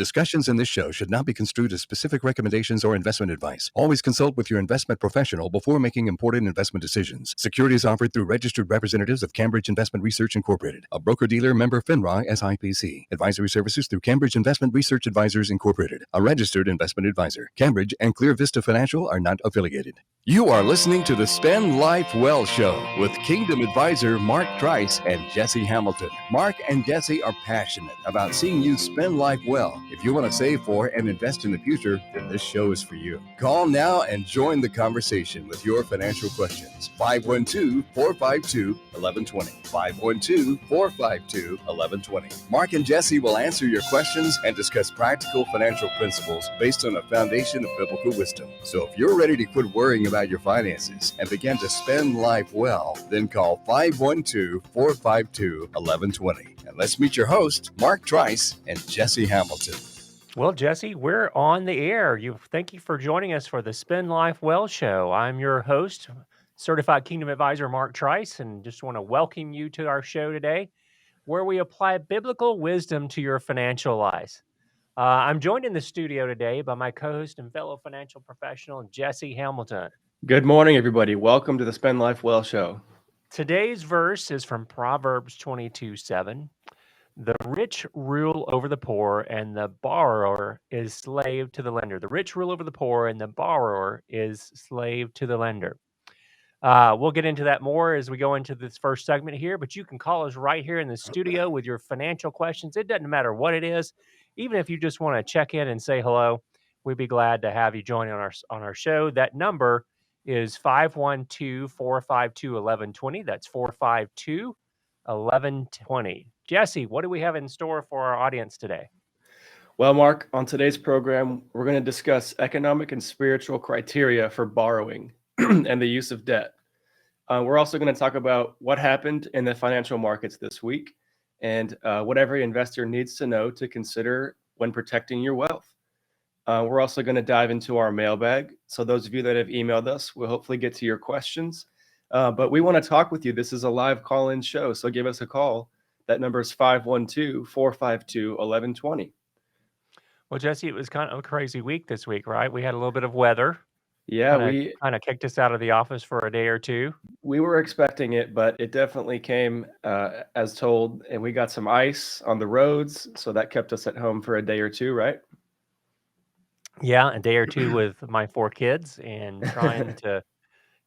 Discussions in this show should not be construed as specific recommendations or investment advice. Always consult with your investment professional before making important investment decisions. Securities offered through registered representatives of Cambridge Investment Research Incorporated, a broker-dealer member FINRA SIPC. Advisory services through Cambridge Investment Research Advisors Incorporated, a registered investment advisor. Cambridge and Clear Vista Financial are not affiliated. You are listening to the Spend Life Well Show with Kingdom Advisor Mark Trice and Jesse Hamilton. Mark and Jesse are passionate about seeing you spend life well. If you want to save for and invest in the future, then this show is for you. Call now and join the conversation with your financial questions. 512-452-1120. 512-452-1120. Mark and Jesse will answer your questions and discuss practical financial principles based on a foundation of biblical wisdom. So if you're ready to quit worrying about your finances and begin to spend life well, then call 512-452-1120. And let's meet your hosts, Mark Trice and Jesse Hamilton. Well, Jesse, we're on the air. Thank you for joining us for the Spend Life Well Show. I'm your host, Certified Kingdom Advisor Mark Trice, and just want to welcome you to our show today, where we apply biblical wisdom to your financial lives. I'm joined in the studio today by my co-host and fellow financial professional, Jesse Hamilton. Good morning, everybody. Welcome to the Spend Life Well Show. Today's verse is from Proverbs 22:7. The rich rule over the poor, and the borrower is slave to the lender. The rich rule over the poor, and the borrower is slave to the lender. We'll get into that more as we go into this first segment here, but you can call us right here in the studio with your financial questions. It doesn't matter what it is. Even if you just want to check in and say hello, we'd be glad to have you join on our show. That number is 512-452-1120. That's 452-1120. Jesse, what do we have in store for our audience today? Well, Mark, on today's program, we're going to discuss economic and spiritual criteria for borrowing and the use of debt. We're also going to talk about what happened in the financial markets this week and what every investor needs to know to consider when protecting your wealth. We're also going to dive into our mailbag. So those of you that have emailed us will hopefully get to your questions. But we want to talk with you. This is a live call-in show, so give us a call. That number is 512-452-1120. Well, Jesse, it was kind of a crazy week this week, right? We had a little bit of weather. Yeah, we kind of kicked us out of the office for a day or two. We were expecting it, but it definitely came as told, and we got some ice on the roads, so that kept us at home for a day or two, right? Yeah, a day or two with my 4 kids and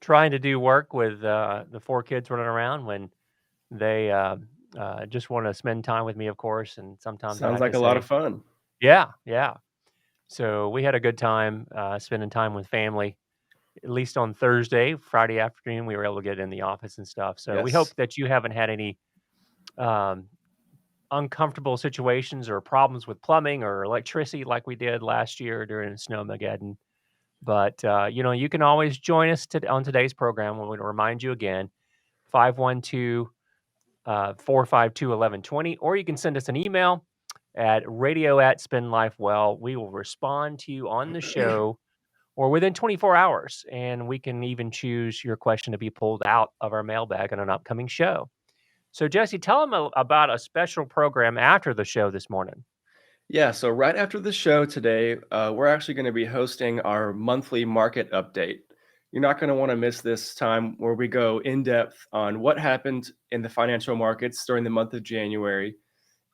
trying to do work with the 4 kids running around when they just want to spend time with me, of course, and sometimes sounds like a lot of fun. Yeah. So we had a good time spending time with family, at least on Thursday. Friday afternoon, we were able to get in the office and stuff. So Yes. We hope that you haven't had any uncomfortable situations or problems with plumbing or electricity like we did last year during Snowmageddon. But, you can always join us on today's program. We want to remind you again, 512-452-1120, or you can send us an email at radio@spendlifewell. We will respond to you on the show or within 24 hours, and we can even choose your question to be pulled out of our mailbag on an upcoming show. So, Jesse, tell them about a special program after the show this morning. Yeah, so right after the show today, we're actually going to be hosting our monthly market update. You're not going to want to miss this time where we go in depth on what happened in the financial markets during the month of January.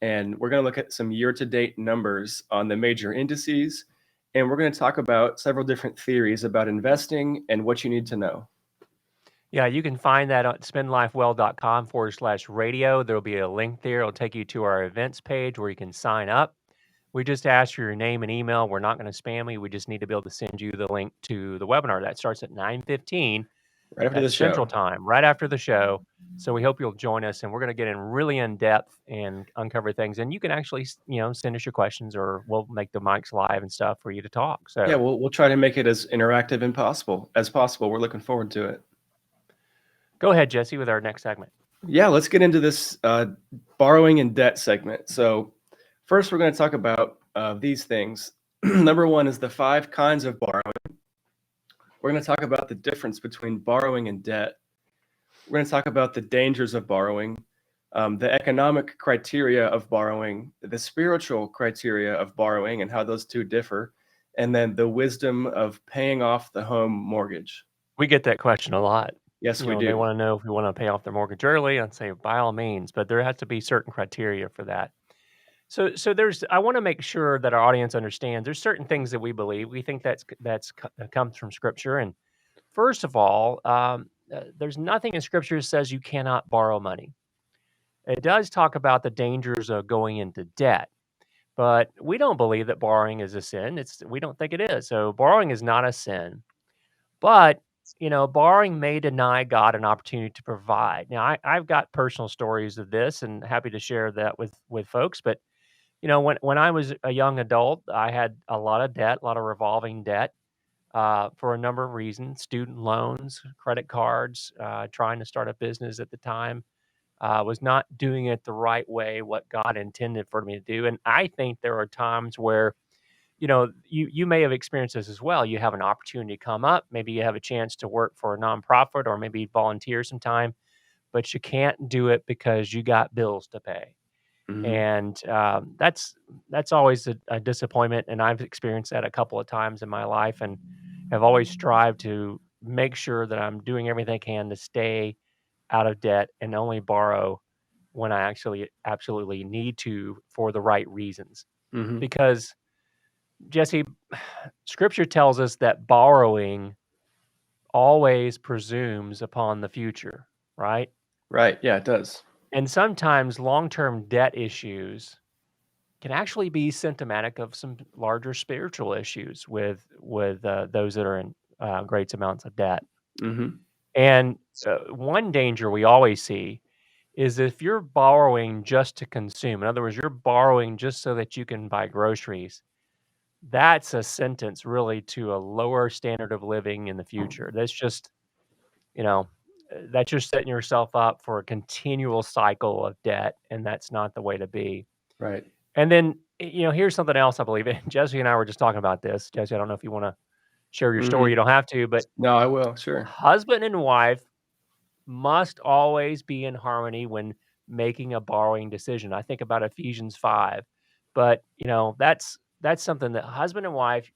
And we're going to look at some year-to-date numbers on the major indices. And we're going to talk about several different theories about investing and what you need to know. Yeah, you can find that on spendlifewell.com/radio. There'll be a link there. It'll take you to our events page where you can sign up. We just ask for your name and email. We're not going to spam you. We just need to be able to send you the link to the webinar. That starts at 9:15 right after the Central show. Time, right after the show. So we hope you'll join us, and we're going to get in really in depth and uncover things. And you can actually, send us your questions, or we'll make the mics live and stuff for you to talk. So yeah, we'll try to make it as interactive as possible. We're looking forward to it. Go ahead, Jesse, with our next segment. Yeah, let's get into this borrowing and debt segment. So first, we're going to talk about these things. Number one is the 5 kinds of borrowing. We're going to talk about the difference between borrowing and debt. We're going to talk about the dangers of borrowing. the economic criteria of borrowing, the spiritual criteria of borrowing, and how those two differ, and then the wisdom of paying off the home mortgage. We get that question a lot. Yes, we They do. want to know if we want to pay off their mortgage early. I'd say by all means, but there has to be certain criteria for that. So I want to make sure that our audience understands there's certain things that we believe. We think that comes from Scripture. And first of all, there's nothing in Scripture that says you cannot borrow money. It does talk about the dangers of going into debt, but we don't believe that borrowing is a sin. We don't think it is. So borrowing is not a sin. But, borrowing may deny God an opportunity to provide. Now, I've got personal stories of this and happy to share that with folks. But, when I was a young adult, I had a lot of debt, a lot of revolving debt for a number of reasons: student loans, credit cards, trying to start a business at the time. Was not doing it the right way, what God intended for me to do. And I think there are times where you may have experienced this as well. You have an opportunity come up. Maybe you have a chance to work for a nonprofit or maybe volunteer some time, but you can't do it because you got bills to pay. Mhm. And that's always a disappointment. And I've experienced that a couple of times in my life, and have always strived to make sure that I'm doing everything I can to stay out of debt and only borrow when I actually absolutely need to for the right reasons. Mhm. Because Jesse, Scripture tells us that borrowing always presumes upon the future, right? Right. Yeah, it does. And sometimes long-term debt issues can actually be symptomatic of some larger spiritual issues with those that are in great amounts of debt. Mhm. And one danger we always see is if you're borrowing just to consume. In other words, you're borrowing just so that you can buy groceries. That's a sentence really to a lower standard of living in the future. You know, that's just setting yourself up for a continual cycle of debt, and that's not the way to be. Right. And then, here's something else I believe in. Jesse and I were just talking about this. Jesse, I don't know if you want to share your story. You Mhm. don't have to, but No, I will. Sure. husband and wife must always be in harmony when making a borrowing decision. I think about Ephesians 5, but that's something that husband and wife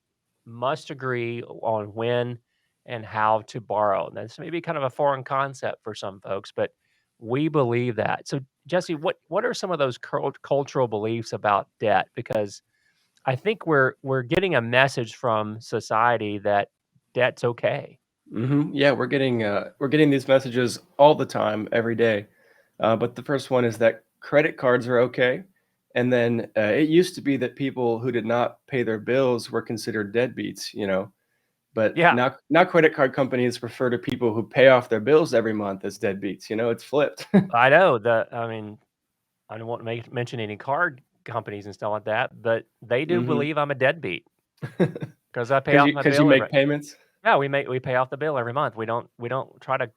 must agree on when and how to borrow. And that's maybe kind of a foreign concept for some folks, but we believe that. So Jesse, what are some of those cultural beliefs about debt? Because I think we're getting a message from society that debt's okay. Yeah, we're getting these messages all the time, every day. But the first one is that credit cards are okay, and then it used to be that people who did not pay their bills were considered deadbeats. But Yeah, now credit card companies refer to people who pay off their bills every month as deadbeats. It's flipped. I know. I mean, I don't want to mention any card companies and stuff like that, but they do hmm believe I'm a deadbeat because I pay Because off you my because you bill make every. payments. Yeah, we pay off the bill every month. We don't try to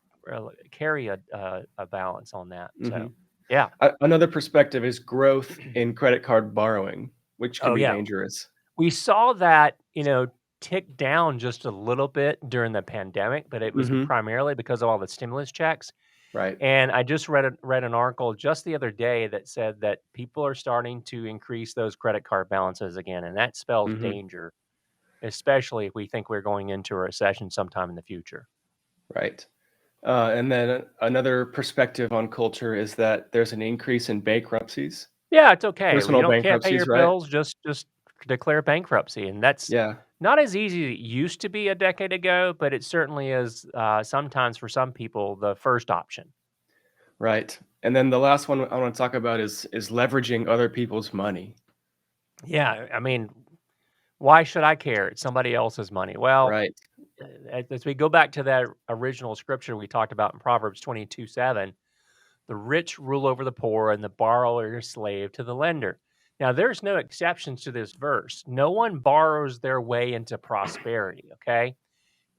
carry a balance on that. hmm So yeah. Another perspective is growth in credit card borrowing, which can Oh be yeah. dangerous. We saw that tick down just a little bit during the pandemic, but it was hmm primarily because of all the stimulus checks. Right. And I just read an article just the other day that said that people are starting to increase those credit card balances again, and that spells hmm danger, especially if we think we're going into a recession sometime in the future. Right. And then another perspective on culture is that there's an increase in bankruptcies, Yeah, it's okay. Well, you personal can't pay your bankruptcies, right? bills, just declare bankruptcy, and that's Yeah, not as easy as it used to be a decade ago, but it certainly is sometimes for some people the first option. right. And then the last one I want to talk about is leveraging other people's money. Yeah, I mean, why should I care? It's somebody else's money. Well, Right. as we go back to that original scripture we talked about in Proverbs 22:7, the rich rule over the poor and the borrower is slave to the lender. Now, there's no exceptions to this verse. No one borrows their way into prosperity, okay?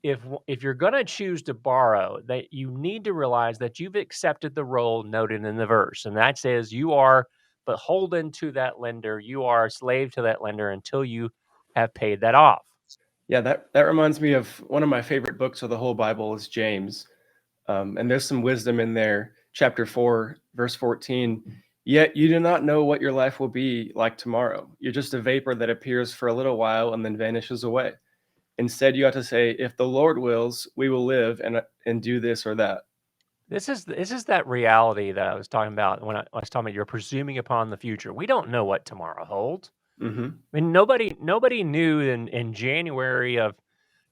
If you're going to choose to borrow, that you need to realize that you've accepted the role noted in the verse, and that says you are beholden to that lender, you are a slave to that lender until you have paid that off. Yeah, that reminds me of one of my favorite books of the whole Bible is James. And there's some wisdom in there. chapter 4, verse 14, yet you do not know what your life will be like tomorrow. You're just a vapor that appears for a little while and then vanishes away. Instead, you have to say, if the Lord wills, we will live and do this or that. This is that reality that I was talking about when I was talking about you're presuming upon the future. We don't know what tomorrow holds. Mm-hmm. I mean, nobody knew in January of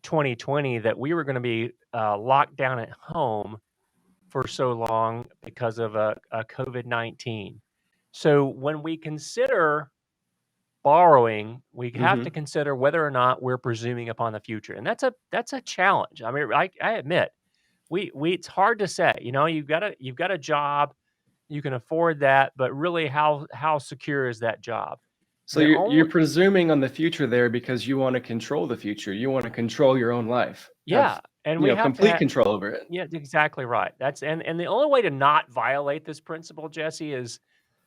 2020 that we were going to be locked down at home for so long because of a COVID-19. So when we consider borrowing, we have to consider whether or not we're presuming upon the future, and that's a challenge. I mean, I admit we it's hard to say. You know, you've got a job, you can afford that, but really, how secure is that job? So The you're only presuming on the future there because you want to control the future. You want to control your own life. yeah, Have, and we have to complete control over it. yeah, exactly right. That's and the only way to not violate this principle, Jesse, is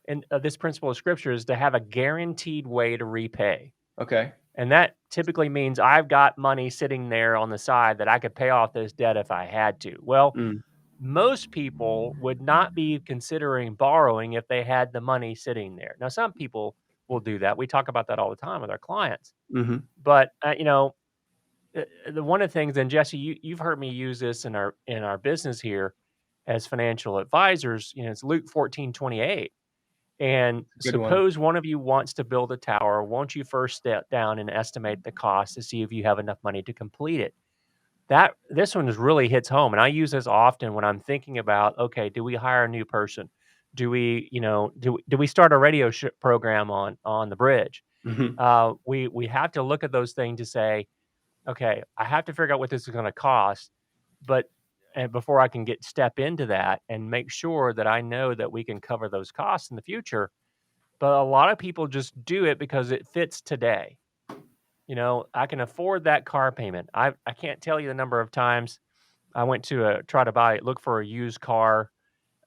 and this principle of scripture is to have a guaranteed way to repay. Okay. And that typically means I've got money sitting there on the side that I could pay off this debt if I had to. Well, Mm. most people would not be considering borrowing if they had the money sitting there. Now, some people will do that. We talk about that all the time with our clients. Mm-hmm. But the one of the things, and Jesse, you've heard me use this in our business here as financial advisors. You know, it's Luke 14:28. And Good one. suppose one of you wants to build a tower. Won't you first step down and estimate the cost to see if you have enough money to complete it? This one really hits home, and I use this often when I'm thinking about, okay, do we hire a new person? Do we, do we start a radio program on the bridge? Mm-hmm. We have to look at those things to say, okay, I have to figure out what this is going to cost, and before I can step into that and make sure that I know that we can cover those costs in the future. But a lot of people just do it because it fits today. You know, I can afford that car payment. I can't tell you the number of times I went to look for a used car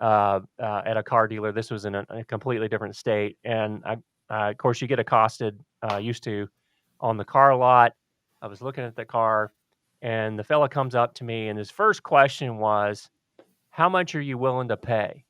at a car dealer. This was in a completely different state, and of course, you get accosted, used to, on the car lot. I was looking at the car, and the fella comes up to me, and his first question was, "How much are you willing to pay?"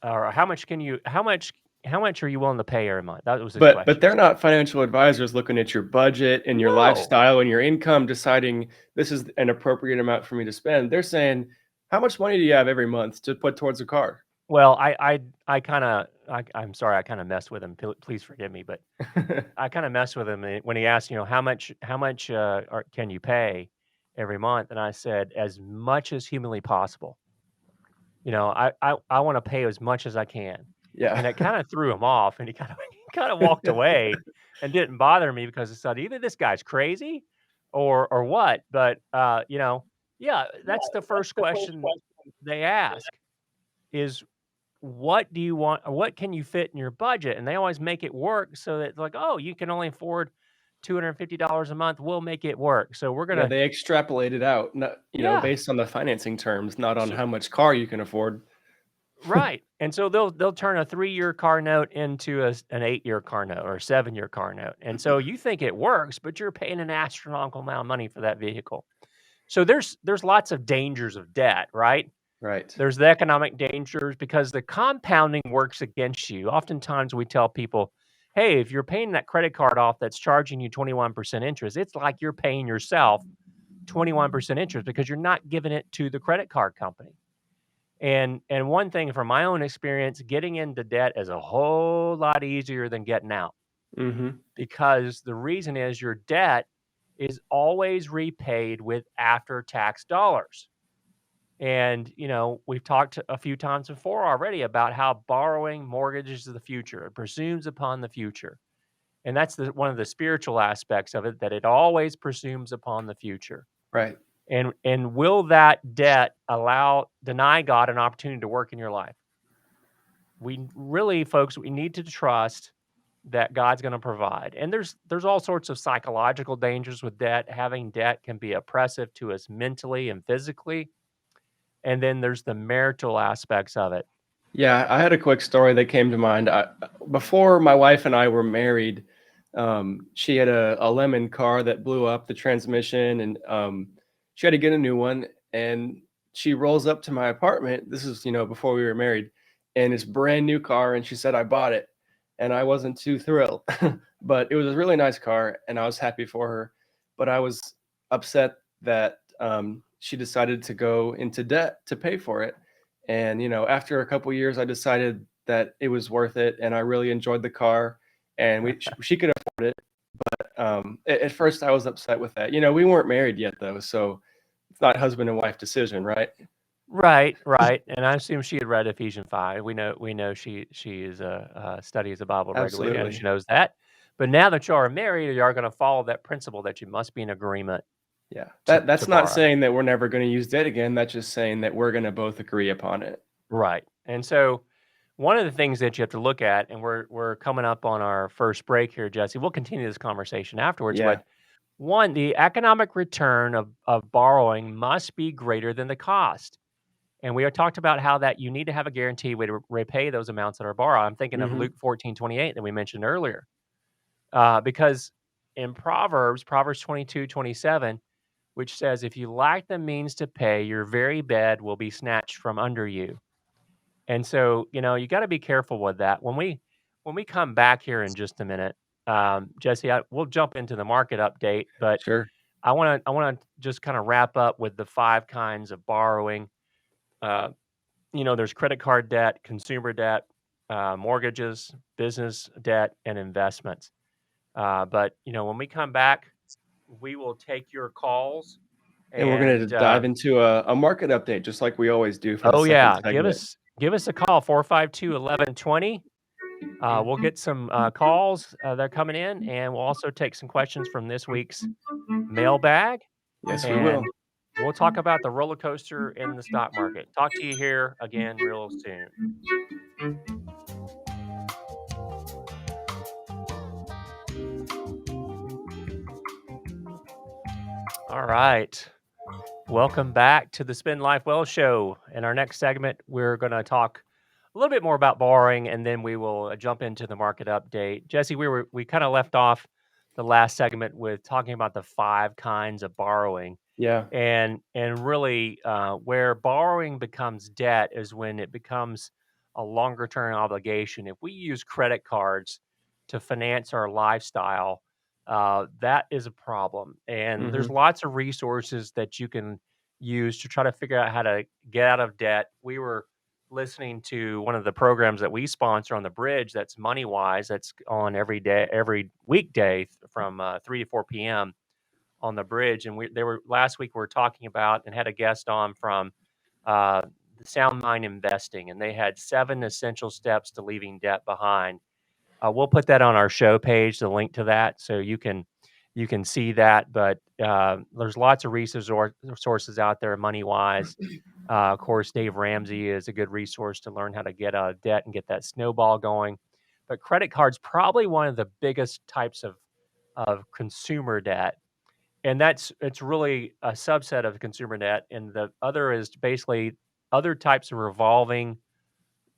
Or how much are you willing to pay every month? That was his But question. they're not financial advisors looking at your budget and your No. lifestyle and your income, deciding this is an appropriate amount for me to spend. They're saying, how much money do you have every month to put towards a car? Well, I'm sorry, I kind of messed with him. Please forgive me, but I kind of messed with him when he asked, how much can you pay every month? And I said, as much as humanly possible. I want to pay as much as I can. Yeah. And it kind of threw him off, and he kind of walked away and didn't bother me because it said either this guy's crazy or what. But yeah, that's the first question they ask is, what do you want, or what can you fit in your budget? And they always make it work so that it's like, oh, you can only afford $250 a month. We'll make it work. So we're Yeah, gonna they extrapolate it out, not, yeah. based on the financing terms, not on So- how much car you can afford. Right. And so they'll turn a 3-year car note into an 8-year car note or a 7-year car note. And so you think it works, but you're paying an astronomical amount of money for that vehicle. So there's lots of dangers of debt, right? Right. There's the economic dangers because the compounding works against you. Oftentimes we tell people, hey, if you're paying that credit card off that's charging you 21% interest, it's like you're paying yourself 21% interest because you're not giving it to the credit card company. And one thing from my own experience, getting into debt is a whole lot easier than getting out, Mm-hmm. because the reason is your debt is always repaid with after-tax dollars. And, we've talked a few times before already about how borrowing mortgages the future. It presumes upon the future. And that's one of the spiritual aspects of it, that it always presumes upon the future. Right. And will that debt deny God an opportunity to work in your life? We really, folks, we need to trust that God's going to provide. And there's all sorts of psychological dangers with debt. Having debt can be oppressive to us mentally and physically. And then there's the marital aspects of it. Yeah, I had a quick story that came to mind. Before my wife and I were married, she had a lemon car that blew up the transmission, and she had to get a new one. And she rolls up to my apartment. This is, before we were married, and it's brand new car. And she said, I bought it. And I wasn't too thrilled, but it was a really nice car and I was happy for her. But I was upset that she decided to go into debt to pay for it. And, after a couple years, I decided that it was worth it. And I really enjoyed the car, and she could afford it. At first I was upset with that. We weren't married yet though. So it's not husband and wife decision, right? Right. And I assume she had read Ephesians 5. We know she is studies the Bible regularly, and she Absolutely. knows that. But now that you are married, you are going to follow that principle that you must be in agreement Yeah. to That's not borrow. saying that we're never going to use debt again. That's just saying that we're going to both agree upon it. Right. And so one of the things that you have to look at, and we're coming up on our first break here, Jesse. We'll continue this conversation afterwards, Yeah. but one, the economic return of borrowing must be greater than the cost. And we have talked about how that you need to have a guaranteed way to repay those amounts that are borrowed. I'm thinking of Hmm. Luke 14:28 that we mentioned earlier. Because in Proverbs 22:27, which says, if you lack the means to pay, your very bed will be snatched from under you. And so, you got to be careful with that. When we come back here in just a minute, Jesse, we'll jump into the market update, but Sure. I want to just kind of wrap up with the 5 kinds of borrowing. There's credit card debt, consumer debt, mortgages, business debt, and investments. But when we come back, we will take your calls. And we're going to And dive into a market update, just like we always do for the oh second yeah, give segment. us a call 452-1120. We'll get some calls that are coming in, and we'll also take some questions from this week's mailbag. Yes, we will. And we'll talk about the roller coaster in the stock market. Talk to you here again real soon. All right. Welcome back to the Spend Life Well show. In our next segment, we're going to talk a little bit more about borrowing, and then we will jump into the market update. Jesse, we kind of left off the last segment with talking about the 5 kinds of borrowing. Yeah. And really, where borrowing becomes debt is when it becomes a longer term obligation. If we use credit cards to finance our lifestyle, that is a problem. And there's Hmm. lots of resources that you can use to try to figure out how to get out of debt. We were listening to one of the programs that we sponsor on the bridge, that's Money Wise, that's on every weekday from 3 to 4 p.m. on the bridge. And last week we were talking about and had a guest on from uh, Sound Mind Investing, and they had 7 essential steps to leaving debt behind. We'll put that on our show page, the link to that, so you can see that. But there's lots of resources out there, money wise. Of course, Dave Ramsey is a good resource to learn how to get out of debt and get that snowball going. But credit cards probably one of the biggest types of consumer debt, and it's really a subset of consumer debt. And the other is basically other types of revolving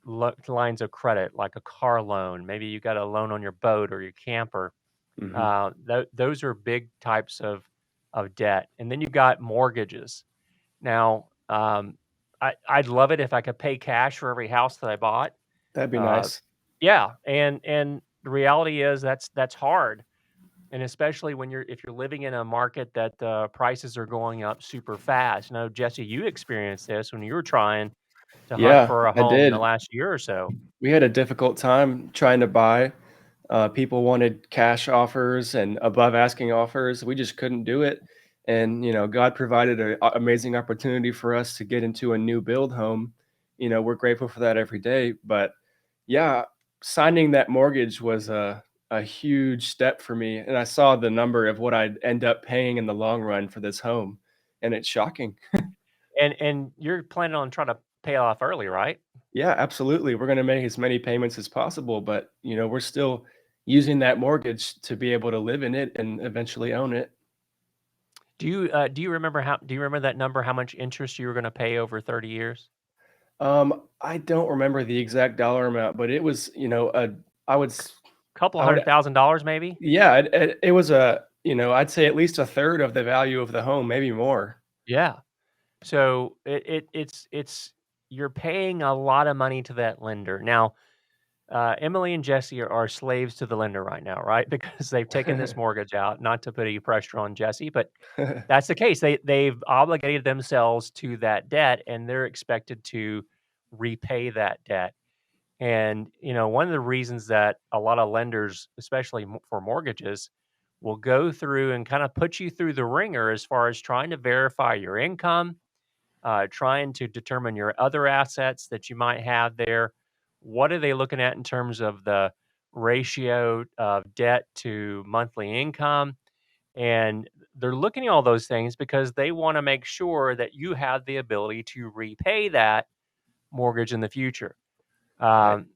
lines of credit, like a car loan. Maybe you got a loan on your boat or your camper. Hmm. Those are big types of debt. And then you've got mortgages. Now, I'd love it if I could pay cash for every house that I bought. That'd be Uh, nice. yeah, and the reality is that's hard, and especially if you're living in a market that prices are going up super fast. Now, Jesse, you experienced this when you were trying to hunt Yeah, for a I home in the did. last year or so. We had a difficult time trying to buy. People wanted cash offers and above asking offers. We just couldn't do it. And, God provided an amazing opportunity for us to get into a new build home. We're grateful for that every day. But yeah, signing that mortgage was a huge step for me. And I saw the number of what I'd end up paying in the long run for this home. And it's shocking. And you're planning on trying to pay it off early, right? Yeah, absolutely. We're going to make as many payments as possible, but we're still using that mortgage to be able to live in it and eventually own it. Do you remember that number? How much interest you were going to pay over 30 years? I don't remember the exact dollar amount, but it was, I would, Couple I would, $100,000 maybe. yeah, it was I'd say at least a third of the value of the home, maybe more. Yeah. So it's you're paying a lot of money to that lender. Now, Emily and Jesse are slaves to the lender right now, right? Because they've taken this mortgage out, not to put any pressure on Jesse, but that's the case. They've obligated themselves to that debt, and they're expected to repay that debt. And one of the reasons that a lot of lenders, especially for mortgages, will go through and kind of put you through the ringer as far as trying to verify your income, trying to determine your other assets that you might have there. What are they looking at in terms of the ratio of debt to monthly income? And they're looking at all those things because they want to make sure that you have the ability to repay that mortgage in the future. Right. Um,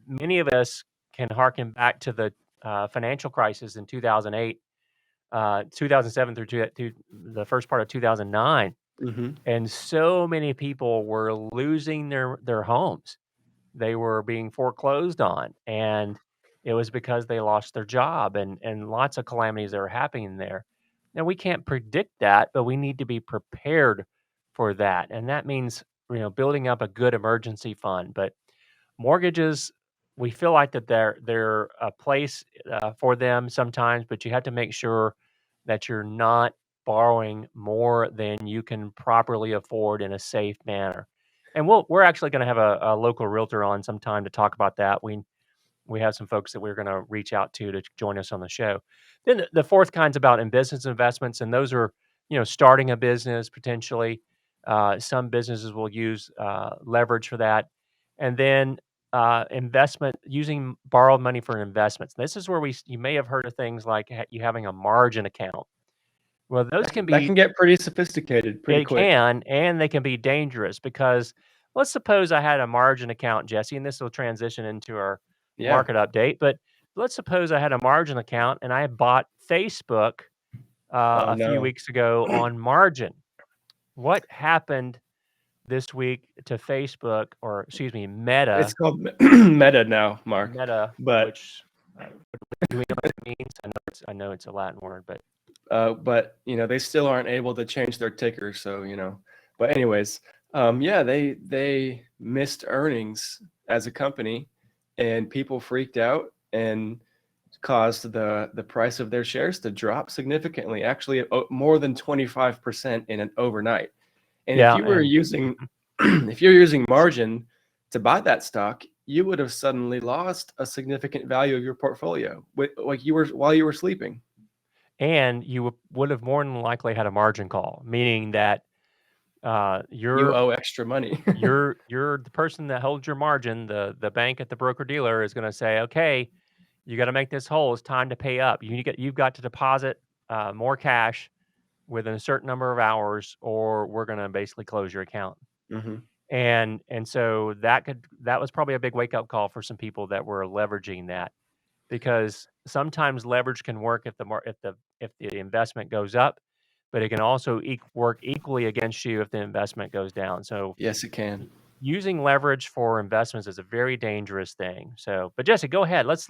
Many of us can harken back to the financial crisis in 2008, 2007 through the first part of 2009. Hmm. And so many people were losing their homes. They were being foreclosed on, and it was because they lost their job and lots of calamities that were happening there. Now we can't predict that, but we need to be prepared for that. And that means, building up a good emergency fund. But mortgages, we feel like that they're a place for them sometimes, but you have to make sure that you're not borrowing more than you can properly afford in a safe manner. And we're actually going to have a local realtor on sometime to talk about that. We have some folks that we're going to reach out to join us on the show. Then the fourth kind's about in business investments, and those are starting a business potentially. Some businesses will use leverage for that, and then investment using borrowed money for investments. This is where you may have heard of things like you having a margin account. Well, those can That be can get pretty sophisticated pretty it quick. can, and they can be dangerous because let's suppose I had a margin account, Jesse, and this will transition into our Yeah. market update. But let's suppose I had a margin account and I bought Facebook Oh a few no. weeks ago on margin. What happened this week to Facebook, or excuse me, It's Meta? called meta now, Mark. Meta, But which do we know what it means? I know it's a Latin word, but but they still aren't able to change their ticker. So But anyways, yeah, they missed earnings as a company, and people freaked out and caused the price of their shares to drop significantly. Actually, more than 25% in an overnight. And if yeah, you were and using if you're using margin to buy that stock, you would have suddenly lost a significant value of your portfolio, like you were while you were sleeping. you would have more than likely had a margin call, meaning that You you're owe extra money. you're the person that holds your margin. The bank at the broker dealer is going to say, okay, you got to make this whole. It's time to pay up. You've got to deposit more cash within a certain number of hours, or we're going to basically close your account. Hmm. And so that was probably a big wake up call for some people that were leveraging that, because sometimes leverage can work if the investment goes up, but it can also work equally against you if the investment goes down. So Yes, it can. using leverage for investments is a very dangerous thing. So, but Jesse, go ahead. Let's.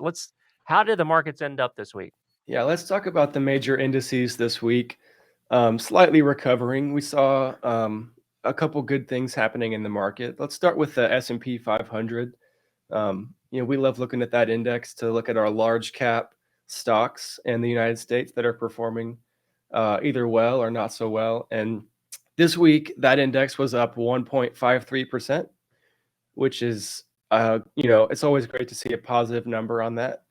How did the markets end up this week? Yeah, let's talk about the major indices this week. Slightly recovering. We saw a couple good things happening in the market. Let's start with the S&P 500. We love looking at that index to look at our large cap stocks in the United States that are performing either well or not so well. And this week, that index was up 1.53%, which is, it's always great to see a positive number on that.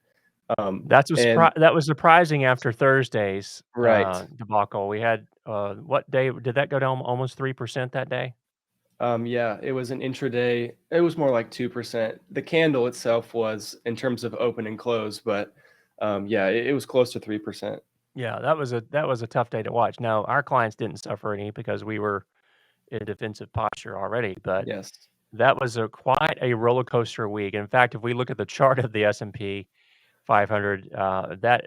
And That was surprising after Thursday's right. debacle. We had what day did that go down almost 3% that day? Yeah, it was an intraday. It was more like 2%. The candle itself was in terms of open and close, but yeah, it was close to 3%. Yeah, that was a tough day to watch. Now, our clients didn't suffer any because we were in defensive posture already, but Yes. that was quite a roller coaster week. In fact, if we look at the chart of the S&P 500, that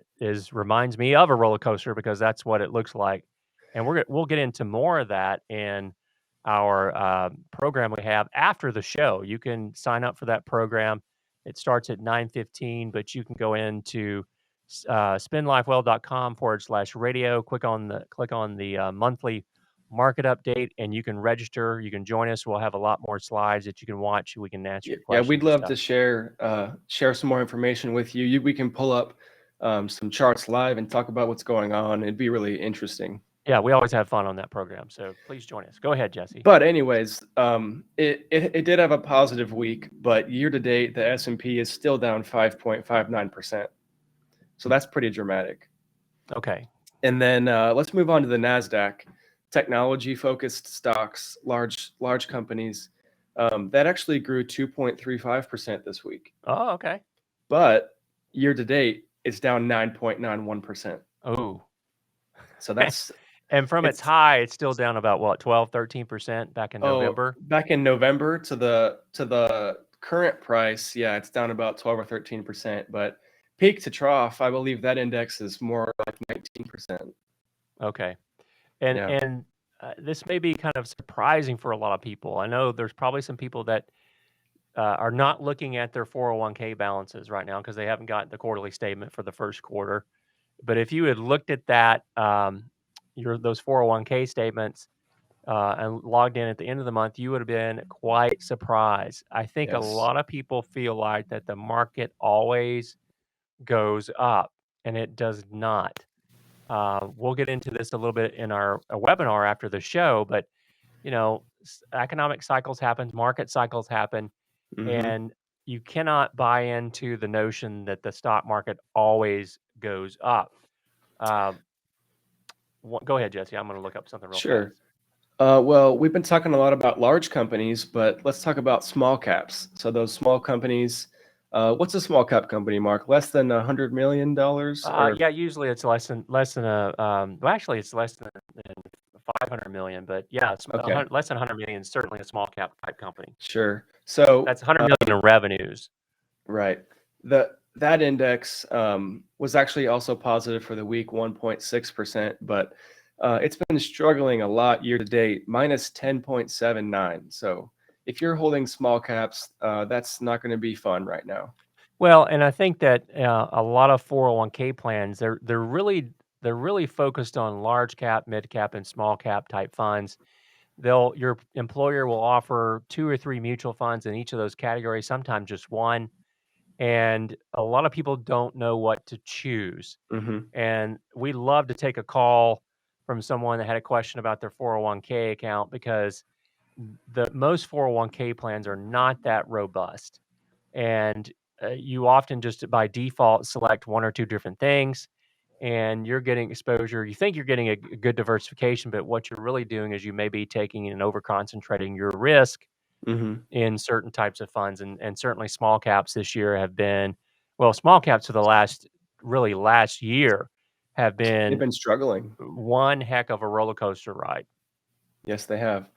reminds me of a roller coaster because that's what it looks like. And we'll get into more of that in our program we have after the show. You can sign up for that program. It starts at 9:15, but you can go into spendlifewell.com/radio. Click on the monthly market update, and you can register. You can join us. We'll have a lot more slides that you can watch. We can answer your Yeah, questions. we'd and love stuff. to share some more information with you. We can pull up some charts live and talk about what's going on. It'd be really interesting. Yeah, we always have fun on that program. So please join us. Go ahead, Jesse. But anyways, it did have a positive week, but year to date, the S&P is still down 5.59%. So that's pretty dramatic. Okay. And then let's move on to the Nasdaq. Technology-focused stocks, large companies, that actually grew 2.35% this week. Oh, okay. But year to date, it's down 9.91%. Oh. So that's and from its high, it's still down about what, 12, 13% back in November? Back in November to the current price, yeah, it's down about 12 or 13%. But peak to trough, I believe that index is more like 19%. Okay. And this may be kind of surprising for a lot of people. I know there's probably some people that are not looking at their 401k balances right now because they haven't gotten the quarterly statement for the first quarter. But if you had looked at that, those 401k statements and logged in at the end of the month, you would have been quite surprised. I think a lot of people feel like that the market always goes up, and it does not. We'll get into this a little bit in our webinar after the show, but economic cycles happen, market cycles happen, and you cannot buy into the notion that the stock market always goes up. Go ahead, Jesse. I'm going to look up something real fast. Well, we've been talking a lot about large companies, but let's talk about small caps. So those small companies, what's a small cap company, Mark? Less than $100 million? Yeah, usually it's less than well, actually it's less than 500 million, but yeah, it's less than 100 million is certainly a small cap type company. Sure. So that's 100 million in revenues. Right. That index was actually also positive for the week, 1.6%, but it's been struggling a lot year to date, minus 10.79. So if you're holding small caps, that's not going to be fun right now. Well, and I think that a lot of 401k plans, they're really focused on large cap, mid cap, and small cap type funds. Your employer will offer 2 or 3 mutual funds in each of those categories, sometimes just one. And a lot of people don't know what to choose. And we love to take a call from someone that had a question about their 401k account because most 401k plans are not that robust. And you often just by default select 1 or 2 different things, and you're getting exposure. You think you're getting a good diversification, but what you're really doing is you may be taking and over concentrating your risk in certain types of funds. And certainly small caps this year have been, small caps for the last year they've been struggling. One heck of a roller coaster ride. Yes, they have.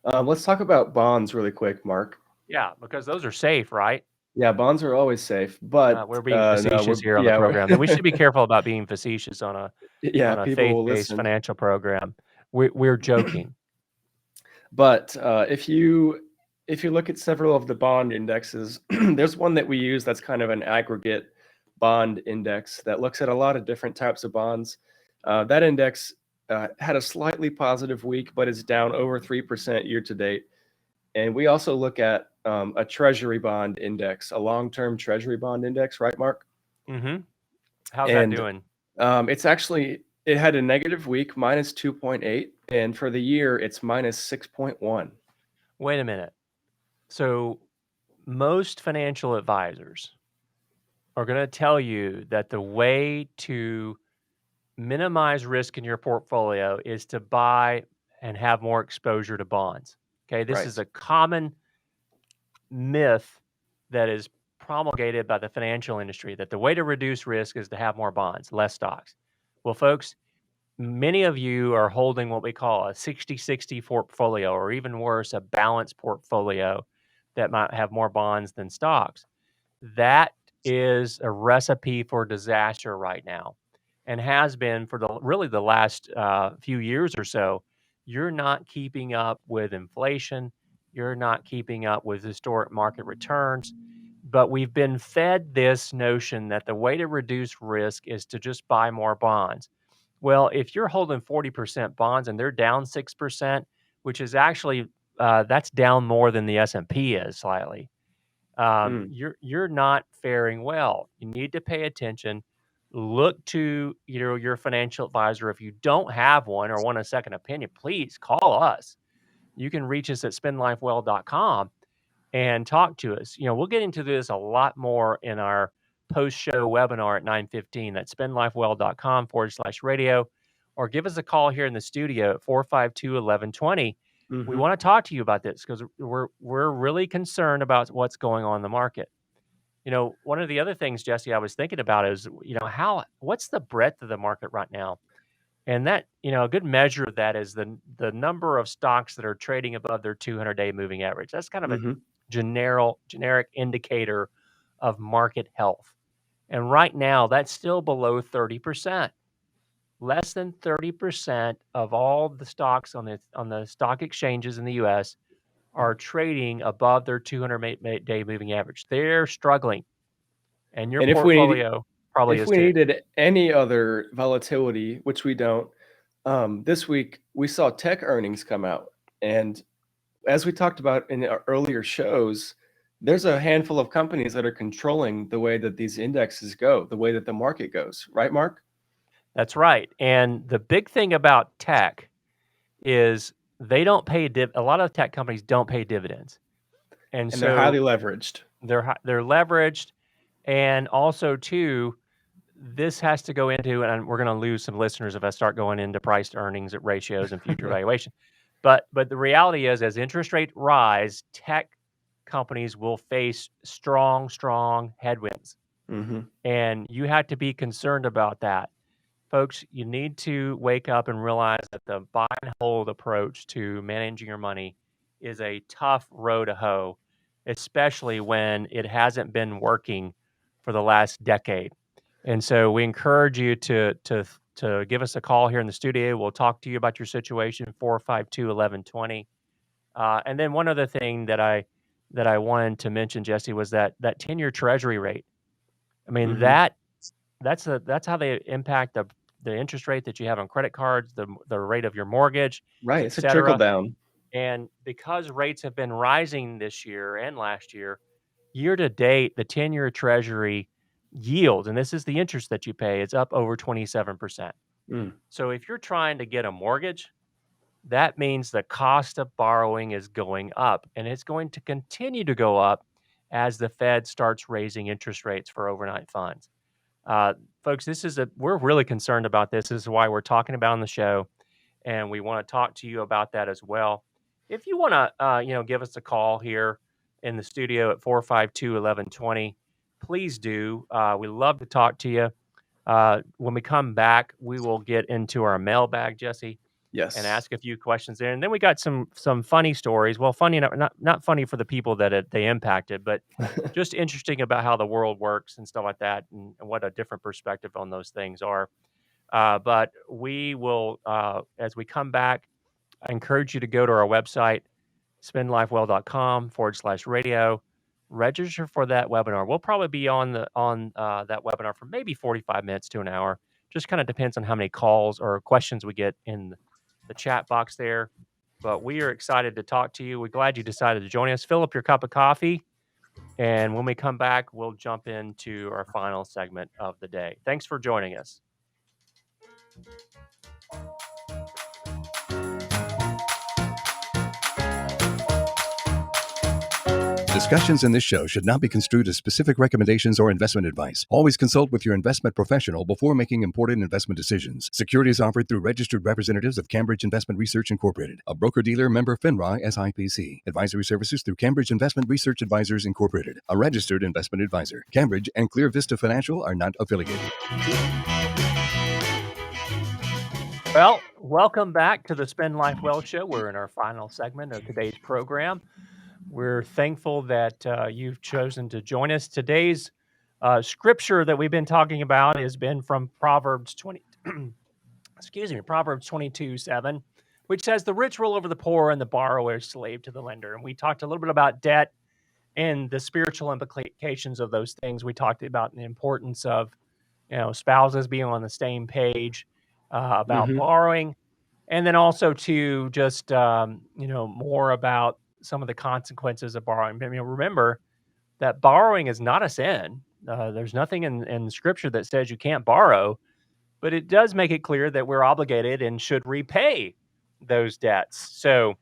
Let's talk about bonds really quick, Mark. Yeah, because those are safe, right? Yeah, bonds are always safe, but we're being facetious here on the program. And we should be careful about being facetious on a faith-based financial program. We're joking. But if you look at several of the bond indexes, there's one that we use that's kind of an aggregate bond index that looks at a lot of different types of bonds. That index had a slightly positive week, but it's down over 3% year to date. And we also look at a Treasury bond index, a long-term Treasury bond index, right, Mark? Mm-hmm. How's that doing? It had a negative week, minus 2.8, and for the year, it's minus 6.1. Wait a minute. So most financial advisors are going to tell you that the way to minimize risk in your portfolio is to buy and have more exposure to bonds. Okay, this is a common myth that is promulgated by the financial industry, that the way to reduce risk is to have more bonds, less stocks. Well, folks, many of you are holding what we call a 60-60 portfolio, or even worse, a balanced portfolio that might have more bonds than stocks. That is a recipe for disaster right now, and has been for the last few years or so. You're not keeping up with inflation. You're not keeping up with historic market returns. But we've been fed this notion that the way to reduce risk is to just buy more bonds. Well, if you're holding 40% bonds and they're down 6%, which is actually that's down more than the S&P is slightly, Mm. you're not faring well. You need to pay attention. Look to your financial advisor. If you don't have one or want a second opinion, please call us. You can reach us at spendlifewell.com and talk to us. We'll get into this a lot more in our post-show webinar at 9:15. That's spendlifewell.com/radio, or give us a call here in the studio at 452-1120. We Mhm. want to talk to you about this because we're really concerned about what's going on in the market. One of the other things, Jesse, I was thinking about is, what's the breadth of the market right now? And that, a good measure of that is the number of stocks that are trading above their 200-day moving average. That's kind of a Mhm. generic indicator of market health. And right now, that's still below 30%. Less than 30% of all the stocks on the stock exchanges in the US are trading above their 200-day moving average. They're struggling, and your And portfolio probably if is we too. needed any other volatility, which we don't, this week we saw tech earnings come out, and as we talked about in our earlier shows, there's a handful of companies that are controlling the way that these indexes go, the way that the market goes, right, Mark? That's right. And the big thing about tech is they don't pay a lot of tech companies don't pay dividends. And And they're highly so leveraged. they're leveraged, and also too, this has to go into, and we're going to lose some listeners if I start going into price to earnings at ratios and future valuation. But the reality is, as interest rates rise, tech companies will face strong headwinds, Mhm. and you have to be concerned about that. Folks, you need to wake up and realize that the buy and hold approach to managing your money is a tough row to hoe, especially when it hasn't been working for the last decade. And so we encourage you to give us a call here in the studio. We'll talk to you about your situation, 452-1120. And then one other thing that I wanted to mention, Jesse, was that 10-year Treasury rate. I mean, Mhm. that's how they impact the interest rate that you have on credit cards, the rate of your mortgage, Right, et it's a trickle cetera. down. And because rates have been rising this year and last year to date, the 10-year Treasury yield, and this is the interest that you pay, is up over 27%. Mm. So if you're trying to get a mortgage, that means the cost of borrowing is going up, and it's going to continue to go up as the Fed starts raising interest rates for overnight funds. Uh, Folks, we're really concerned about this. This is why we're talking about on the show, and we want to talk to you about that as well. If you want to, give us a call here in the studio at 452-1120, please do. We love to talk to you. When we come back, we will get into our mailbag, Jesse, and Yes. ask a few questions there. And then we got some funny stories. Well, funny, not funny for the people that they impacted, but just interesting about how the world works and stuff like that, and what a different perspective on those things are. But we will, as we come back, I encourage you to go to our website, spendlifewell.com/radio. Register for that webinar. We'll probably be on that webinar for maybe 45 minutes to an hour. Just kind of depends on how many calls or questions we get in the chat box there. But we are excited to talk to you. We're glad you decided to join us. Fill up your cup of coffee. And when we come back, we'll jump into our final segment of the day. Thanks for joining us. Discussions in this show should not be construed as specific recommendations or investment advice. Always consult with your investment professional before making important investment decisions. Securities offered through registered representatives of Cambridge Investment Research Incorporated, a broker-dealer member FINRA SIPC. Advisory services through Cambridge Investment Research Advisors Incorporated, a registered investment advisor. Cambridge and Clear Vista Financial are not affiliated. Well, welcome back to the Spend Life Well show. We're in our final segment of today's program. We're thankful that you've chosen to join us. Today's scripture that we've been talking about has been from Proverbs 22:7, which says, "The rich rule over the poor, and the borrower is slave to the lender." And we talked a little bit about debt and the spiritual implications of those things. We talked about the importance of spouses being on the same page, about Mm-hmm. borrowing, and then also to just more about some of the consequences of borrowing. Remember that borrowing is not a sin. There's nothing in Scripture that says you can't borrow, but it does make it clear that we're obligated and should repay those debts. So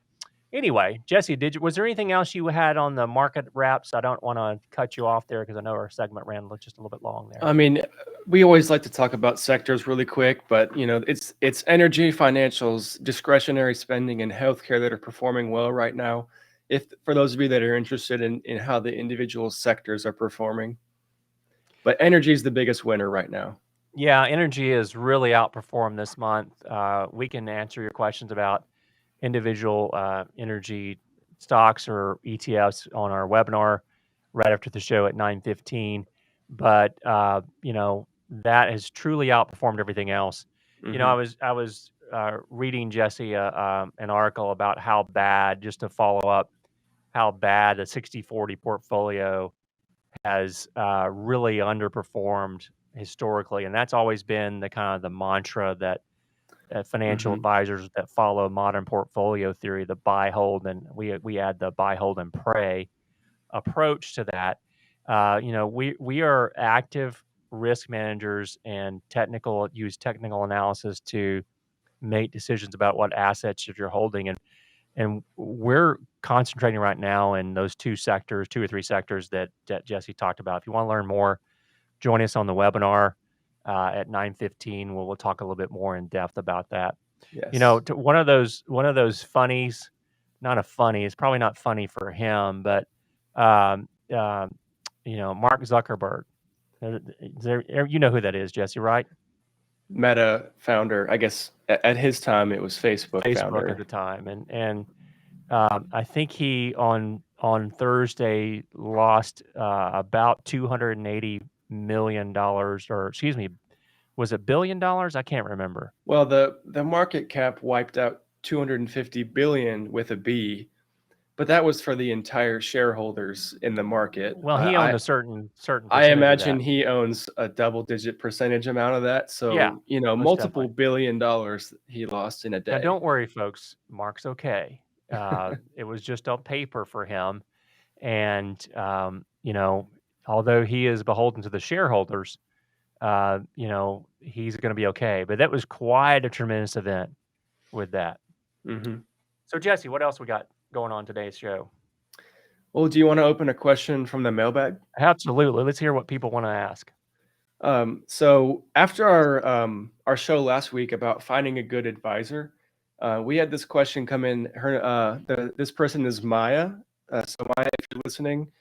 anyway, Jesse, was there anything else you had on the market wraps? I don't want to cut you off there because I know our segment ran just a little bit long there. I mean, we always like to talk about sectors really quick, but it's energy, financials, discretionary spending, and healthcare that are performing well right now. If for those of you that are interested in how the individual sectors are performing, but energy is the biggest winner right now. Yeah, energy has really outperformed this month. We can answer your questions about individual energy stocks or ETFs on our webinar right after the show at 9:15. But that has truly outperformed everything else. Mm-hmm. I was reading Jesse an article about how bad, just to follow up, how bad the 60/40 portfolio has really underperformed historically, and that's always been the kind of the mantra that financial Mm-hmm. advisors that follow modern portfolio theory, the buy, hold, and we add the buy, hold, and pray approach to that. We are active risk managers and use technical analysis to make decisions about what assets that you're holding, and we're concentrating right now in those two or three sectors that Jesse talked about. If you want to learn more, join us on the webinar at 9:15. We'll talk a little bit more in depth about that. Yes. One of those funnies, not a funny. It's probably not funny for him, but um, um, Mark Zuckerberg. You know who that is, Jesse, right? Meta founder, I guess at his time it was Facebook Facebook at the founder. time, and I think he on Thursday lost about $280 million, or excuse me, was it $1 billion? I can't remember. Well, the market cap wiped out 250 billion with a B, but that was for the entire shareholders in the market. Well, he owned a certain I percentage of imagine that. he owns a double-digit percentage amount of that. Yeah, So, most multiple definitely. $1 billion he lost in a Now, day. don't worry, folks. Mark's okay. It was just on paper for him, and although he is beholden to the shareholders, he's going to be okay. But that was quite a tremendous event with that. Hmm. So, Jesse, what else we got going on today's show? Well, do you want to open a question from the mailbag? Absolutely. Let's hear what people want to ask. So after our show last week about finding a good advisor, we had this question come in. This person is Maya. So Maya, if you're listening,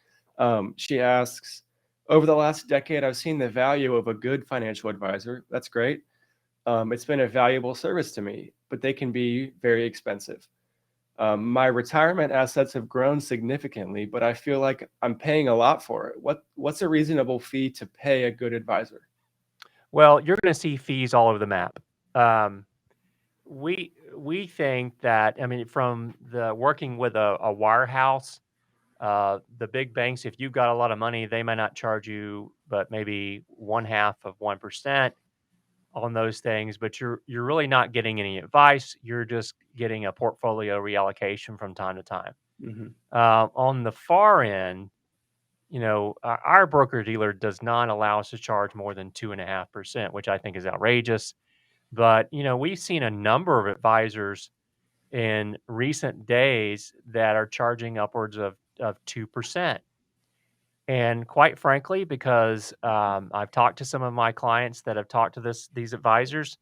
she asks, over the last decade, I've seen the value of a good financial advisor. That's great. It's been a valuable service to me, but they can be very expensive. My retirement assets have grown significantly, but I feel like I'm paying a lot for it. What's a reasonable fee to pay a good advisor? Well, you're going to see fees all over the map. We think that, from the working with a wirehouse, the big banks, if you've got a lot of money, they may not charge you, but maybe 0.5% on those things. But you're really not getting any advice. You're just getting a portfolio reallocation from time to time. Mm-hmm. On the far end, our broker dealer does not allow us to charge more than 2.5%, which I think is outrageous. But we've seen a number of advisors in recent days that are charging upwards of 2%. And quite frankly, because I've talked to some of my clients that have talked to these advisors,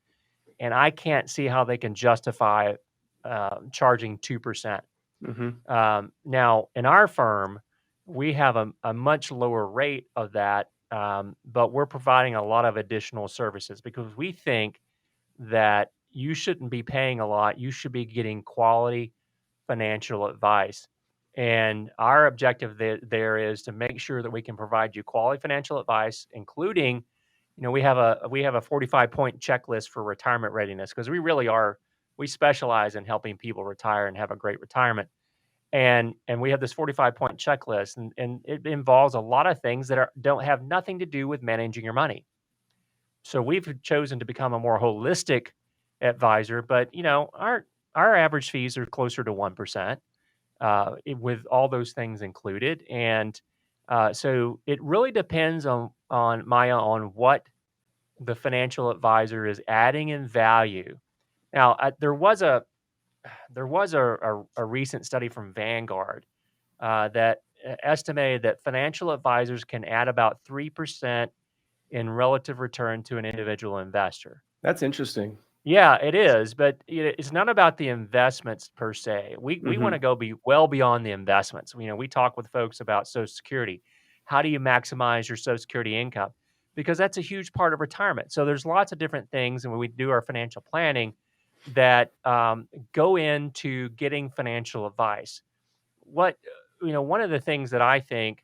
and I can't see how they can justify charging 2%. Mm-hmm. Now, in our firm, we have a much lower rate of that, but we're providing a lot of additional services because we think that you shouldn't be paying a lot. You should be getting quality financial advice. And our objective there is to make sure that we can provide you quality financial advice, including, we have a 45-point checklist for retirement readiness because we specialize in helping people retire and have a great retirement. And we have this 45-point checklist, and it involves a lot of things that don't have nothing to do with managing your money. So we've chosen to become a more holistic advisor, but our average fees are closer to 1%, with all those things included. And so it really depends on Maya, on what the financial advisor is adding in value. Now, there was a recent study from Vanguard that estimated that financial advisors can add about 3% in relative return to an individual investor. That's interesting. Yeah, it is, but it's not about the investments per se. We want to go well beyond the investments. We talk with folks about Social Security. How do you maximize your Social Security income? Because that's a huge part of retirement. So there's lots of different things, and when we do our financial planning, that go into getting financial advice. One of the things that I think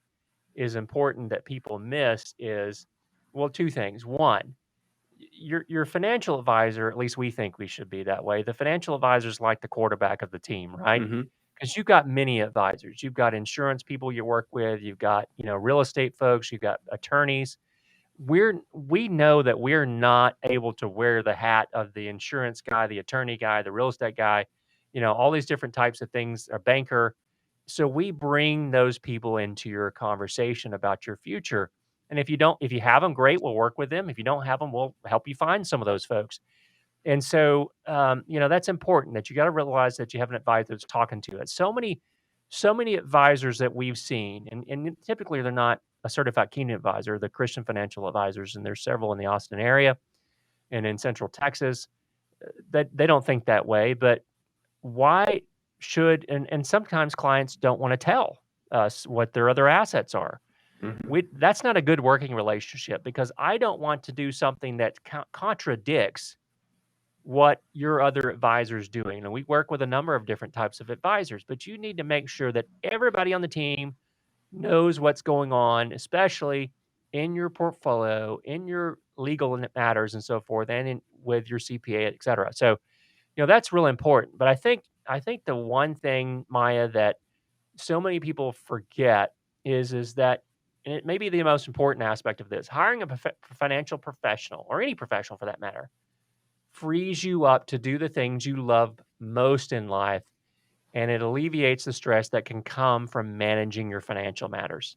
is important that people miss is, well, two things. One, your financial advisor, at least we think we should be that way. The financial advisor is like the quarterback of the team, right? Hmm. Because you've got many advisors. You've got insurance people you work with. You've got real estate folks. You've got attorneys. We know that we're not able to wear the hat of the insurance guy, the attorney guy, the real estate guy, all these different types of things, a banker. So we bring those people into your conversation about your future. And if you have them, great, we'll work with them. If you don't have them, we'll help you find some of those folks. And so, that's important, that you got to realize that you have an advisor that's talking to it. So many advisors that we've seen, and typically they're not a certified Keenan advisor, the Christian financial advisors, and there's several in the Austin area and in Central Texas, that they don't think that way. But why should, and sometimes clients don't want to tell us what their other assets are. Hmm. That's not a good working relationship, because I don't want to do something that contradicts what your other advisor is doing. And we work with a number of different types of advisors, but you need to make sure that everybody on the team knows what's going on, especially in your portfolio, in your legal matters and so forth, and with your CPA, et cetera. So, that's really important. But I think the one thing, Maya, that so many people forget is that, and it may be the most important aspect of this, hiring a financial professional, or any professional for that matter, frees you up to do the things you love most in life, and it alleviates the stress that can come from managing your financial matters.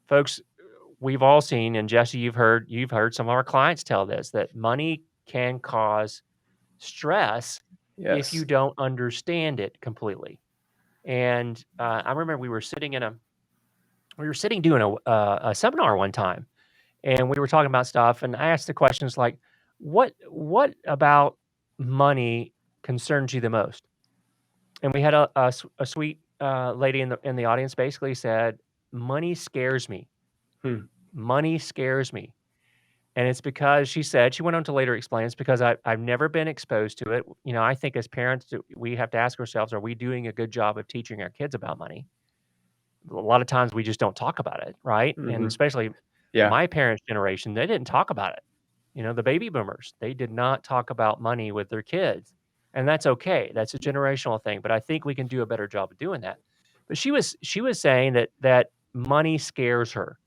Folks, we've all seen, and Jesse, you've heard some of our clients tell this, that money can cause stress if you Yes. don't understand it completely. And I remember we were sitting doing a seminar one time, and we were talking about stuff, and I asked the questions like, what about money concerns you the most? And we had a sweet lady in the audience basically said, money scares me. Hmm. Money scares me. And it's because, she said, she went on to later explain, it's because I've never been exposed to it. I think as parents, we have to ask ourselves, are we doing a good job of teaching our kids about money? A lot of times we just don't talk about it, right? And Hmm. especially Yeah. my parents' generation, they didn't talk about it. The baby boomers, they did not talk about money with their kids. And that's okay. That's a generational thing, but I think we can do a better job of doing that. But she was saying that money scares her.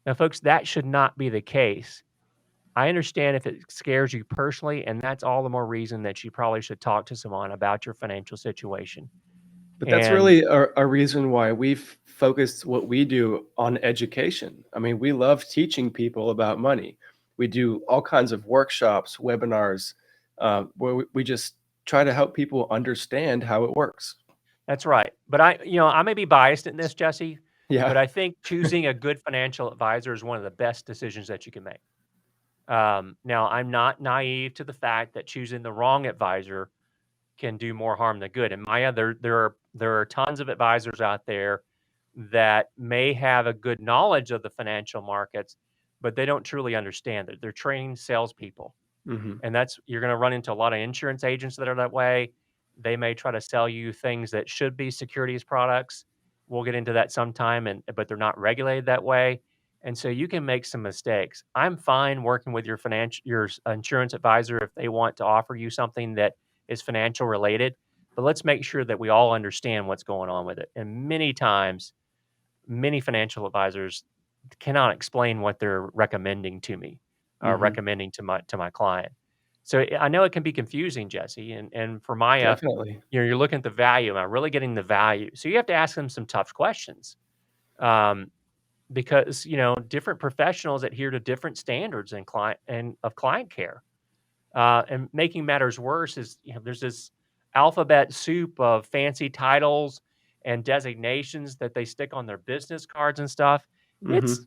Now, folks, that should not be the case. I understand if it scares you personally, and that's all the more reason that you probably should talk to someone about your financial situation. But that's And really a reason why we've focused what we do on education. I mean, we love teaching people about money. We do all kinds of workshops, webinars, where we just try to help people understand how it works. that's right. But I may be biased in this, Jesse, but Yeah. I think choosing a good financial advisor is one of the best decisions that you can make. Now, I'm not naive to the fact that choosing the wrong advisor can do more harm than good. And Maya, there are tons of advisors out there that may have a good knowledge of the financial markets, but they don't truly understand it. They're trained salespeople. Hmm. And you're going to run into a lot of insurance agents that are that way. They may try to sell you things that should be securities products. We'll get into that sometime, but they're not regulated that way. And so you can make some mistakes. I'm fine working with your insurance advisor if they want to offer you something that is financial related, but let's make sure that we all understand what's going on with it. And many times, many financial advisors cannot explain what they're recommending to me, or Hmm. recommending to my client. So I know it can be confusing, Jesse, and for Maya, Definitely. you're looking at the value. Am I really getting the value? So you have to ask them some tough questions, um, because different professionals adhere to different standards and client care. And making matters worse is there's this alphabet soup of fancy titles and designations that they stick on their business cards and stuff. Hmm. It's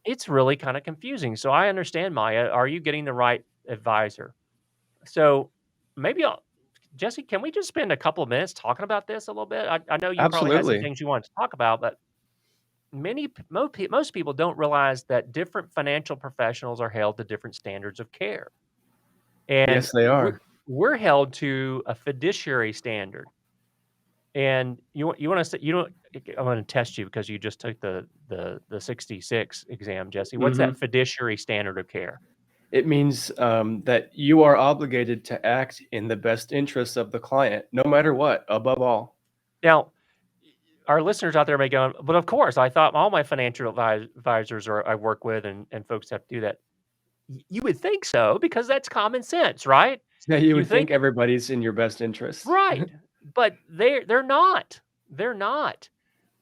it's really kind of confusing. So I understand, Maya. Are you getting the right advisor? So maybe Jesse, can we just spend a couple of minutes talking about this a little bit? I know you probably had some Absolutely. things you wanted to talk about, but most people don't realize that different financial professionals are held to different standards of care, and Yes, they we're are. we're held to a fiduciary standard. And you want to say you don't. I'm going to test you because you just took the 66 exam, Jesse. What's that Hmm. fiduciary standard of care? It means that you are obligated to act in the best interests of the client, no matter what, above all. Now, our listeners out there may go, but of course, I thought all my financial advisors I work with and folks have to do that. You would think so because that's common sense, right? Yeah, you You would think think everybody's in your best interest. right, but they're not. They're not.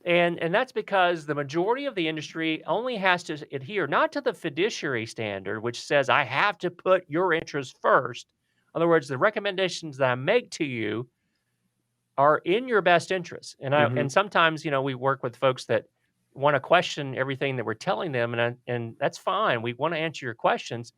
And that's because the majority of the industry only has to adhere not to the fiduciary standard, which says I have to put your interests first. In other words, the recommendations that I make to you are in your best interest. Hmm. And sometimes, we work with folks that want to question everything that we're telling them, and that's fine. We want to answer your questions,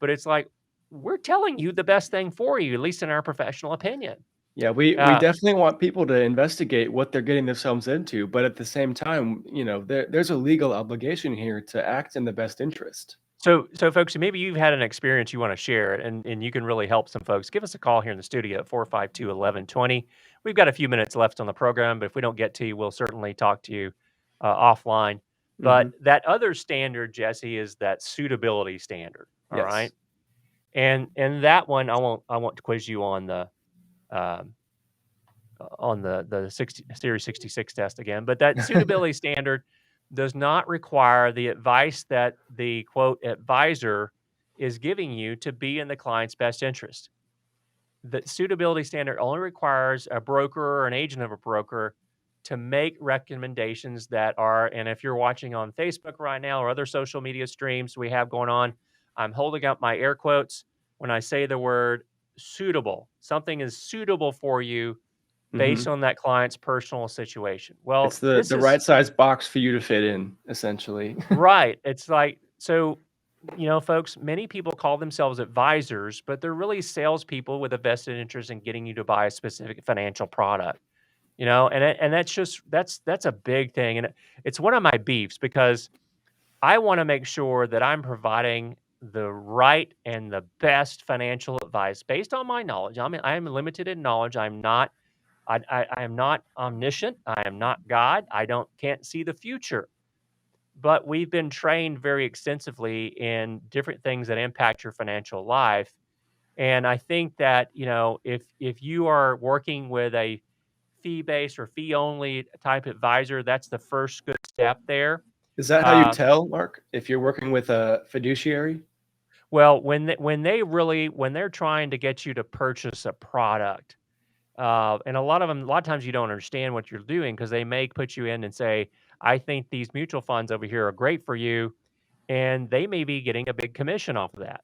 but it's like we're telling you the best thing for you, at least in our professional opinion. Yeah, we Uh, definitely want people to investigate what they're getting themselves into, but at the same time, there's a legal obligation here to act in the best interest. so folks, maybe you've had an experience you want to share, and you can really help some folks. Give us a call here in the studio at 452-1120. We've got a few minutes left on the program, but if we don't get to you, we'll certainly talk to you offline. But Hmm. that other standard, Jesse, is that suitability standard. All right, Yes. and that one I won't quiz you um, on the 60 Series 66 test again, but that suitability standard does not require the advice that the quote advisor is giving you to be in the client's best interest. The suitability standard only requires a broker or an agent of a broker to make recommendations that are, and if you're watching on Facebook right now or other social media streams we have going on, I'm holding up my air quotes when I say the word suitable. Something is suitable for you based Hmm. on that client's personal situation. It's Well, the this the is right size box for you to fit in, essentially. right. It's like, so, folks, many people call themselves advisors, but they're really salespeople with a vested interest in getting you to buy a specific financial product. And that's just that's a big thing, and it's one of my beefs because I want to make sure that I'm providing the right and the best financial advice based on my knowledge. I am limited in knowledge. I am not omniscient. I am not God. I can't see the future. But we've been trained very extensively in different things that impact your financial life. And I think that, if you are working with a fee-based or fee-only type advisor, that's the first good step there. Is that how you Uh, tell, Mark, if you're working with a fiduciary? well, when they're trying to get you to purchase a product, and a lot of times you don't understand what you're doing because they may put you in and say, I think these mutual funds over here are great for you. And they may be getting a big commission off of that.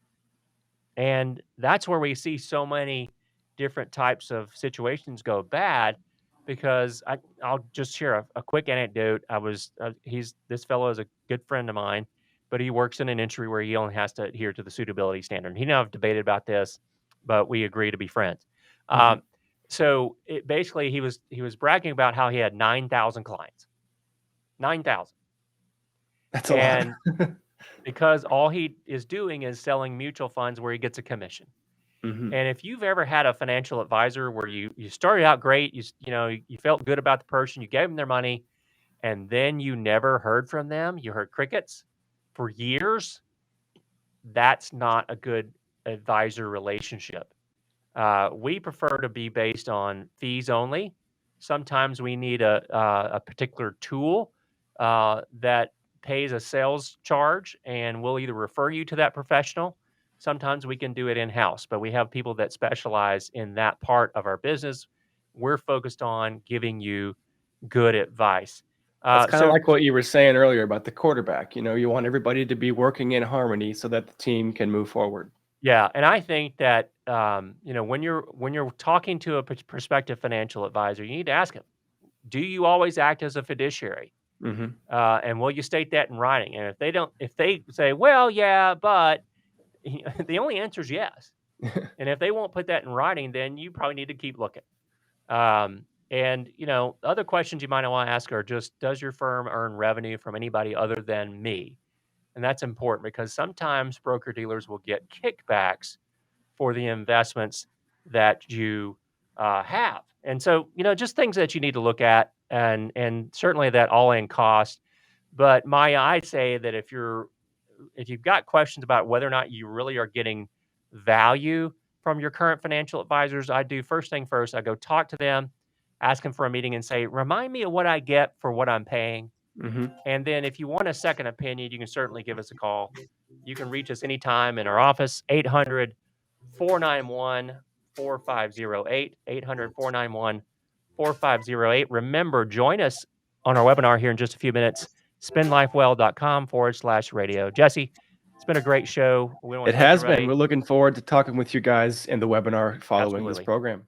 And that's where we see so many different types of situations go bad because I'll just share a quick anecdote. This fellow is a good friend of mine, but he works in an industry where he only has to adhere to the suitability standard. He and I have debated about this, but we agree to be friends. Mhm. Um, so basically he was bragging about how he had 9,000 clients, 9,000. That's a lot. And because all he is doing is selling mutual funds where he gets a commission. Mhm. And if you've ever had a financial advisor where you started out great, you felt good about the person, you gave them their money, and then you never heard from them, you heard crickets for years, that's not a good advisor relationship. We prefer to be based on fees only. Sometimes we need a particular tool that pays a sales charge, and we'll either refer you to that professional, Sometimes we can do it in-house, but we have people that specialize in that part of our business. We're focused on giving you good advice. That's kind of So like what you were saying earlier about the quarterback. You want everybody to be working in harmony so that the team can move forward. yeah, and I think that when you're talking to a prospective financial advisor, you need to ask them, do you always act as a fiduciary? Hmm. And will you state that in writing? And if they say, well, yeah, but the only answer is yes. And if they won't put that in writing, then you probably need to keep looking. And other questions you might want to ask are just, does your firm earn revenue from anybody other than me? And that's important because sometimes broker dealers will get kickbacks for the investments that you have. And so, just things that you need to look at, and certainly that all-in cost. But Maya, I say that if you've got questions about whether or not you really are getting value from your current financial advisors, I do first thing first. I go talk to them, ask them for a meeting, and say, remind me of what I get for what I'm paying. Hmm. And then if you want a second opinion, you can certainly give us a call. You can reach us anytime in our office, 800-491-4508, 800-491-4508. Remember, join us on our webinar here in just a few minutes, spendlifewell.com/radio. Jesse, it's been a great show. We want It to thank has been. everybody. We're looking forward to talking with you guys in the webinar following this Absolutely. program.